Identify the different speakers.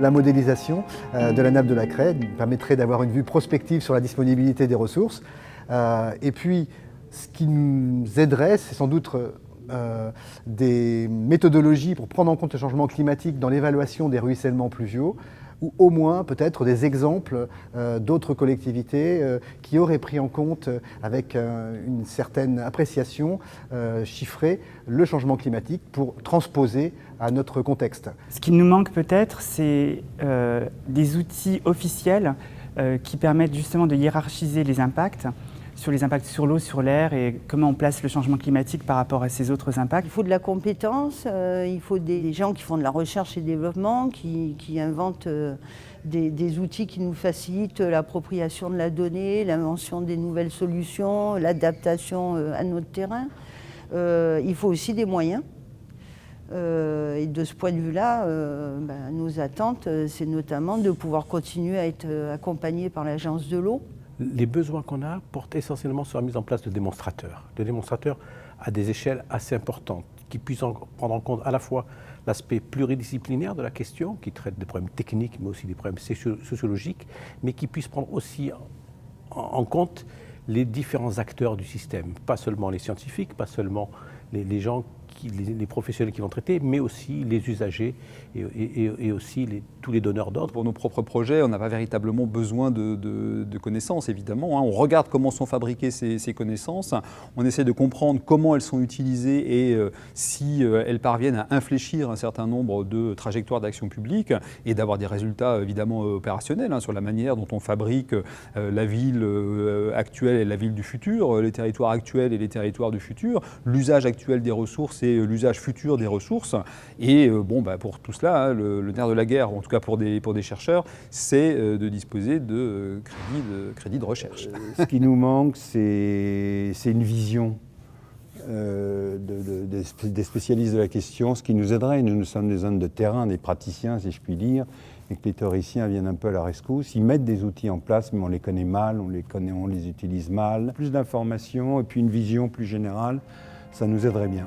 Speaker 1: La modélisation de la nappe de la Craie permettrait d'avoir une vue prospective sur la disponibilité des ressources. Et puis, ce qui nous aiderait, c'est sans doute des méthodologies pour prendre en compte le changement climatique dans l'évaluation des ruissellements pluviaux, ou au moins peut-être des exemples d'autres collectivités qui auraient pris en compte avec une certaine appréciation chiffrée le changement climatique pour transposer à notre contexte.
Speaker 2: Ce qui nous manque peut-être, c'est des outils officiels qui permettent justement de hiérarchiser les impacts sur l'eau, sur l'air et comment on place le changement climatique par rapport à ces autres impacts.
Speaker 3: Il faut de la compétence, il faut des gens qui font de la recherche et développement, qui inventent des outils qui nous facilitent l'appropriation de la donnée, l'invention des nouvelles solutions, l'adaptation à notre terrain. Il faut aussi des moyens. Et de ce point de vue-là, nos attentes, c'est notamment de pouvoir continuer à être accompagnés par l'Agence de l'eau.
Speaker 4: Les besoins qu'on a portent essentiellement sur la mise en place de démonstrateurs à des échelles assez importantes, qui puissent prendre en compte à la fois l'aspect pluridisciplinaire de la question, qui traite des problèmes techniques, mais aussi des problèmes sociologiques, mais qui puissent prendre aussi en compte les différents acteurs du système, pas seulement les scientifiques, pas seulement les gens, les professionnels qui vont traiter, mais aussi les usagers et aussi tous les donneurs d'ordre.
Speaker 5: Pour nos propres projets, on n'a pas véritablement besoin de connaissances, évidemment. On regarde comment sont fabriquées ces connaissances, on essaie de comprendre comment elles sont utilisées et si elles parviennent à infléchir un certain nombre de trajectoires d'action publique et d'avoir des résultats évidemment opérationnels sur la manière dont on fabrique la ville actuelle et la ville du futur, les territoires actuels et les territoires du futur, l'usage actuel des ressources et l'usage futur des ressources. Et pour tout cela, le nerf de la guerre, en tout cas pour des chercheurs, c'est de disposer de crédits de recherche.
Speaker 6: Ce qui nous manque, c'est une vision des spécialistes de la question. Ce qui nous aiderait, nous sommes des hommes de terrain, des praticiens, si je puis dire, et que les théoriciens viennent un peu à la rescousse. Ils mettent des outils en place, mais on les connaît mal, on les utilise mal. Plus d'informations et puis une vision plus générale, ça nous aiderait bien.